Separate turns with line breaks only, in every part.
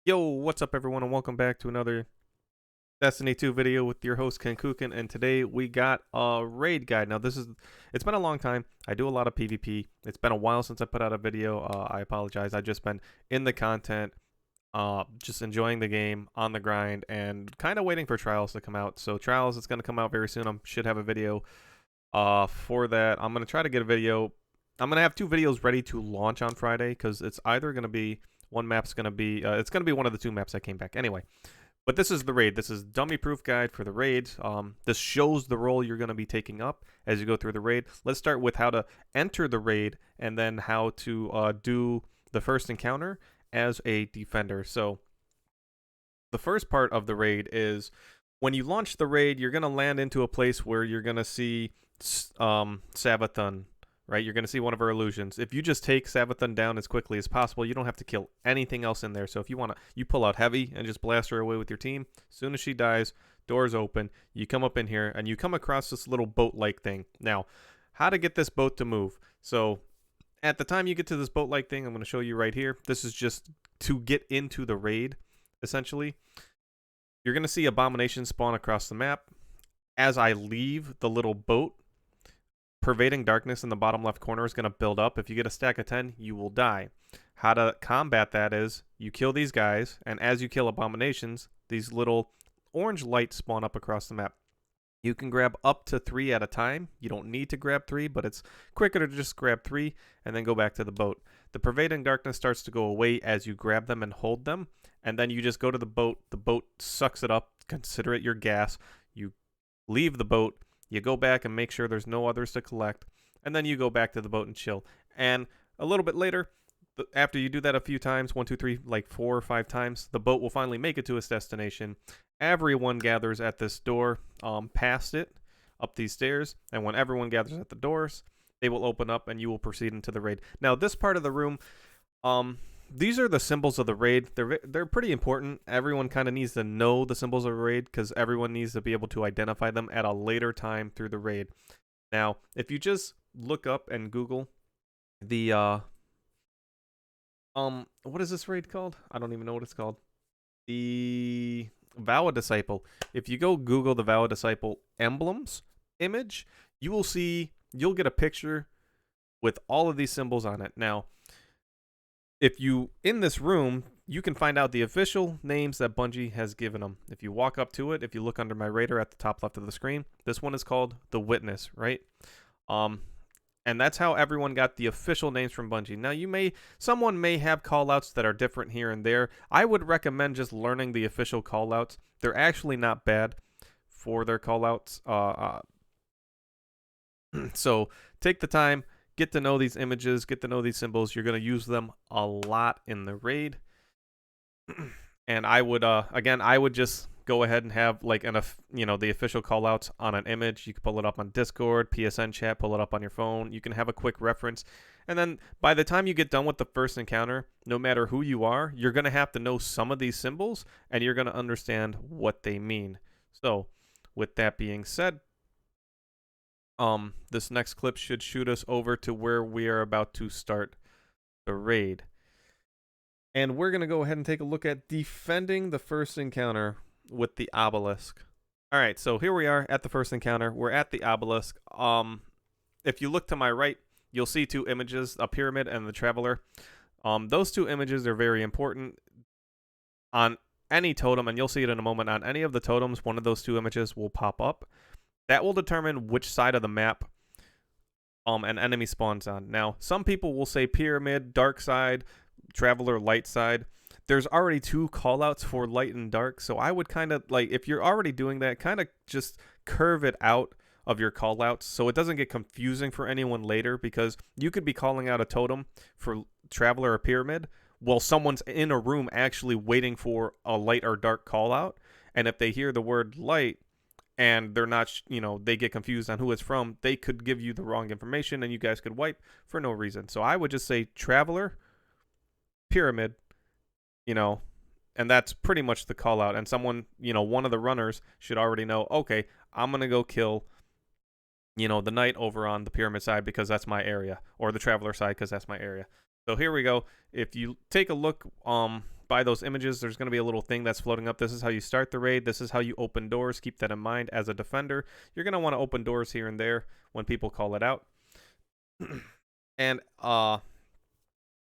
Yo, what's up everyone and welcome back to another Destiny 2 video with your host Kenkukun, and today we got a raid guide. Now it's been a long time. I do a lot of PvP. It's been a while since I put out a video. I apologize. I've just been in the content, just enjoying the game, on the grind, and kind of waiting for Trials to come out. So Trials is going to come out very soon. I should have a video for that. I'm going to try to get a video. I'm going to have two videos ready to launch on Friday because it's either going to be one map's going to be it's going to be one of the two maps that came back. Anyway, but this is the raid. This is dummy proof guide for the raids. This shows the role you're going to be taking up as you go through the raid. Let's start with how to enter the raid and then how to do the first encounter as a defender. So the first part of the raid is when you launch the raid, you're going to land into a place where you're going to see Savathun, right? You're going to see one of her illusions. If you just take Savathun down as quickly as possible, you don't have to kill anything else in there. So if you want to, you pull out heavy and just blast her away with your team. As soon as she dies, doors open, you come up in here and you come across this little boat-like thing. Now, how to get this boat to move. So at the time you get to this boat-like thing, I'm going to show you right here. This is just to get into the raid, essentially. You're going to see abominations spawn across the map. As I leave the little boat, pervading darkness in the bottom left corner is going to build up. If you get a stack of 10, you will die. How to combat that is you kill these guys, and as you kill abominations, these little orange lights spawn up across the map. You can grab up to 3 at a time. You don't need to grab 3, but it's quicker to just grab 3 and then go back to the boat. The pervading darkness starts to go away as you grab them and hold them, and then you just go to the boat. The boat sucks it up. Consider it your gas. You leave the boat. You go back and make sure there's no others to collect, and then you go back to the boat and chill. And a little bit later, after you do that a few times, 1, 2, 3, like 4 or 5 times, the boat will finally make it to its destination. Everyone gathers at this door, past it, up these stairs, and when everyone gathers at the doors, they will open up and you will proceed into the raid. Now, this part of the room, these are the symbols of the raid. They're pretty important. Everyone kind of needs to know the symbols of the raid because everyone needs to be able to identify them at a later time through the raid. Now, if you just look up and Google the what is this raid called? I don't even know what it's called. The Vow Disciple. If you go Google the Vow Disciple emblems image, you'll get a picture with all of these symbols on it. Now, if you, in this room, you can find out the official names that Bungie has given them. If you walk up to it, if you look under my radar at the top left of the screen, this one is called the Witness, right? And that's how everyone got the official names from Bungie. Now, someone may have callouts that are different here and there. I would recommend just learning the official callouts. They're actually not bad for their callouts. So take the time. Get to know these images, get to know these symbols. You're going to use them a lot in the raid. And I would, again, I would just go ahead and have like the official callouts on an image. You can pull it up on Discord, PSN chat, pull it up on your phone. You can have a quick reference. And then by the time you get done with the first encounter, no matter who you are, you're going to have to know some of these symbols and you're going to understand what they mean. So with that being said, this next clip should shoot us over to where we are about to start the raid. And we're going to go ahead and take a look at defending the first encounter with the Obelisk. All right, so here we are at the first encounter. We're at the Obelisk. If you look to my right, you'll see 2 images, a pyramid and the Traveler. Those 2 images are very important on any totem, and you'll see it in a moment. On any of the totems, one of those 2 images will pop up. That will determine which side of the map an enemy spawns on. Now, some people will say pyramid, dark side, Traveler, light side. There's already 2 callouts for light and dark, so I would kind of, like, if you're already doing that, kind of just curve it out of your callouts so it doesn't get confusing for anyone later, because you could be calling out a totem for Traveler or pyramid while someone's in a room actually waiting for a light or dark callout, and if they hear the word light, and they're not, they get confused on who it's from, they could give you the wrong information and you guys could wipe for no reason. So I would just say Traveler, pyramid, and that's pretty much the call out. And someone, one of the runners should already know, okay, I'm going to go kill, the knight over on the pyramid side because that's my area, or the Traveler side because that's my area. So here we go. If you take a look, by those images, there's going to be a little thing that's floating up. This is how you start the raid. This is how you open doors. Keep that in mind as a defender. You're going to want to open doors here and there when people call it out. And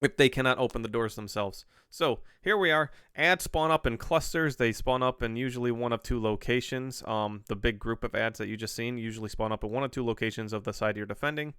if they cannot open the doors themselves. So here we are. Ads spawn up in clusters. They spawn up in usually one of two locations. The big group of ads that you just seen usually spawn up in one of two locations of the side you're defending.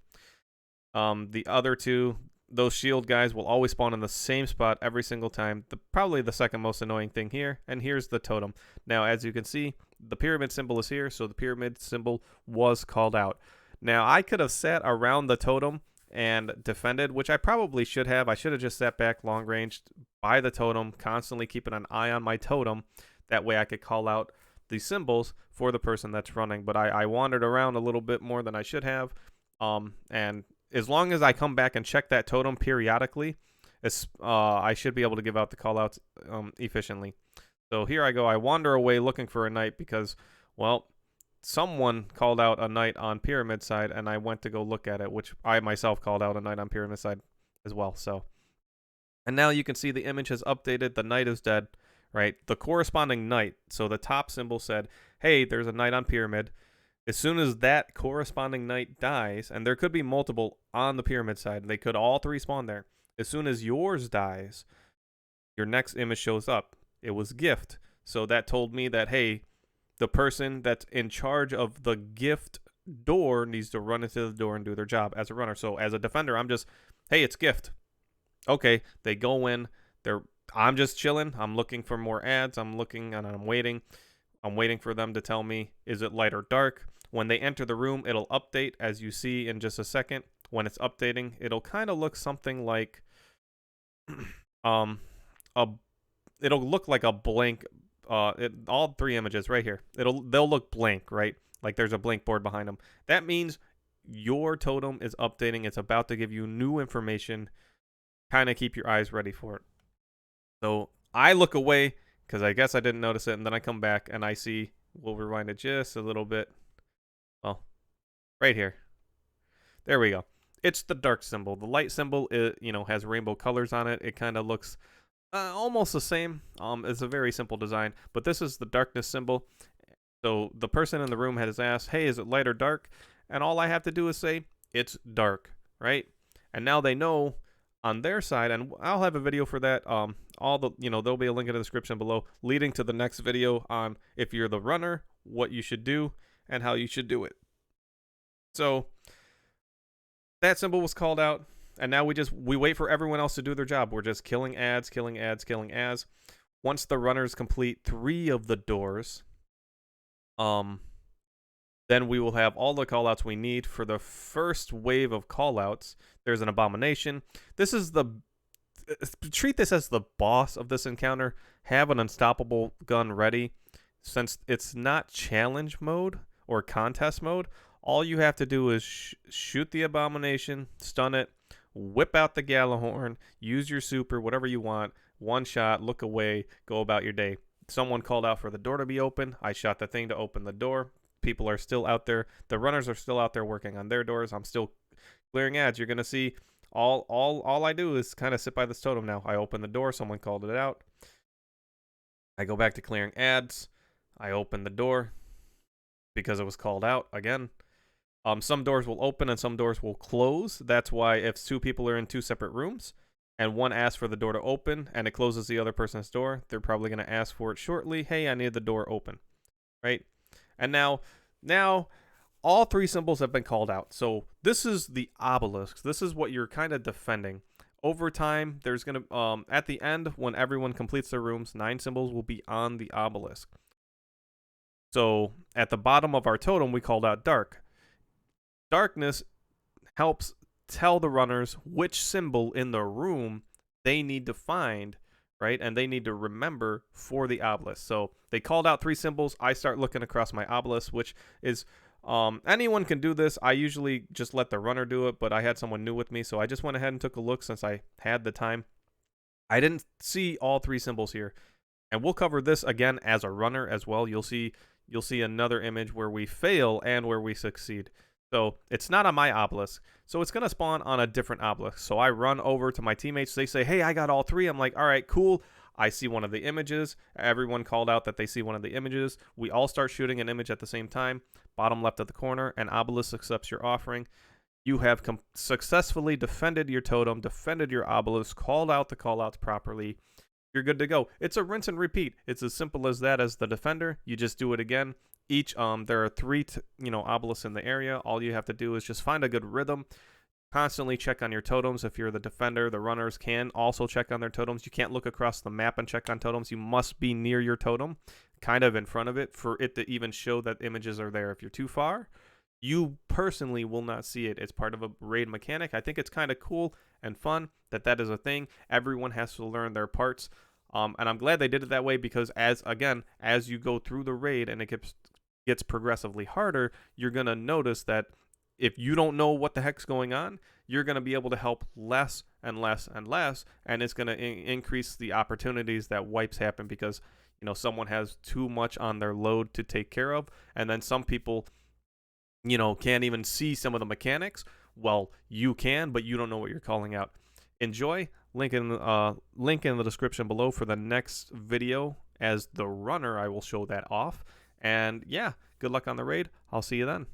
The other two, those shield guys, will always spawn in the same spot every single time. Probably the second most annoying thing here. And here's the totem. Now, as you can see, the pyramid symbol is here. So the pyramid symbol was called out. Now, I could have sat around the totem and defended, which I probably should have. I should have just sat back long range by the totem, constantly keeping an eye on my totem. That way I could call out the symbols for the person that's running. But I wandered around a little bit more than I should have. And as long as I come back and check that totem periodically, I should be able to give out the call outs efficiently. So here I go. I wander away looking for a knight because, well, someone called out a knight on pyramid side, and I went to go look at it, which I myself called out a knight on pyramid side as well. So, and now you can see the image has updated. The knight is dead, right? The corresponding knight. So the top symbol said, hey, there's a knight on pyramid. As soon as that corresponding knight dies, and there could be multiple on the pyramid side, they could all three spawn there. As soon as yours dies, your next image shows up. It was gift. So that told me that, hey, the person that's in charge of the gift door needs to run into the door and do their job as a runner. So as a defender, I'm just, hey, it's gift. Okay, they go in. I'm just chilling. I'm looking for more ads. I'm looking and I'm waiting. I'm waiting for them to tell me, is it light or dark? When they enter the room, it'll update, as you see in just a second. When it's updating, it'll kind of look something like it'll look like a blank. All three images right here. They'll look blank, right? Like there's a blank board behind them. That means your totem is updating. It's about to give you new information. Kind of keep your eyes ready for it. So I look away because I guess I didn't notice it, and then I come back and I see. We'll rewind it just a little bit. Well, right here. There we go. It's the dark symbol. The light symbol, has rainbow colors on it. It kind of looks almost the same. It's a very simple design, but this is the darkness symbol. So the person in the room has asked, hey, is it light or dark? And all I have to do is say, it's dark, right? And now they know on their side, and I'll have a video for that. There'll be a link in the description below leading to the next video on if you're the runner, what you should do, and how you should do it. So that symbol was called out. And now we wait for everyone else to do their job. We're just killing ads. Once the runners complete 3 of the doors, then we will have all the callouts we need for the first wave of callouts. There's an abomination. Treat this as the boss of this encounter. Have an unstoppable gun ready. Since it's not challenge mode or contest mode, all you have to do is shoot the abomination, stun it, whip out the Gallahorn, use your super, whatever you want, one shot, look away, go about your day. Someone called out for the door to be open. I shot the thing to open the door. People are still out there. The runners are still out there working on their doors. I'm still clearing ads. You're going to see all I do is kind of sit by this totem now. I open the door. Someone called it out. I go back to clearing ads. I open the door because it was called out again. Some doors will open and some doors will close. That's why if 2 people are in 2 separate rooms and one asks for the door to open and it closes the other person's door, they're probably going to ask for it shortly. Hey, I need the door open, right? And now all 3 symbols have been called out. So this is the obelisk. This is what you're kind of defending. Over time, there's going to, at the end, when everyone completes their rooms, 9 symbols will be on the obelisk. So at the bottom of our totem, we called out dark. Darkness helps tell the runners which symbol in the room they need to find, right? And they need to remember for the obelisk. So they called out 3 symbols. I start looking across my obelisk, which is anyone can do this. I usually just let the runner do it, but I had someone new with me, so I just went ahead and took a look since I had the time. I didn't see all 3 symbols here, and we'll cover this again as a runner as well. You'll see another image where we fail and where we succeed. So it's not on my obelisk. So it's going to spawn on a different obelisk. So I run over to my teammates. They say, hey, I got all 3. I'm like, all right, cool. I see one of the images. Everyone called out that they see one of the images. We all start shooting an image at the same time. Bottom left of the corner, and Obelisk accepts your offering. You have successfully defended your totem, defended your Obelisk, called out the callouts properly. You're good to go. It's a rinse and repeat. It's as simple as that. As the defender, you just do it again. There are three obelisks in the area. All you have to do is just find a good rhythm. Constantly check on your totems. If you're the defender, the runners can also check on their totems. You can't look across the map and check on totems. You must be near your totem, kind of in front of it, for it to even show that images are there. If you're too far, you personally will not see it. It's part of a raid mechanic. I think it's kind of cool and fun that is a thing. Everyone has to learn their parts. And I'm glad they did it that way, because as you go through the raid and it gets progressively harder, you're going to notice that if you don't know what the heck's going on, you're going to be able to help less and less and less, and it's going to increase the opportunities that wipes happen, because someone has too much on their load to take care of, and then some people can't even see some of the mechanics. Well, you can, but you don't know what you're calling out. Enjoy. Link in the description below for the next video. As the runner, I will show that off. And yeah, good luck on the raid. I'll see you then.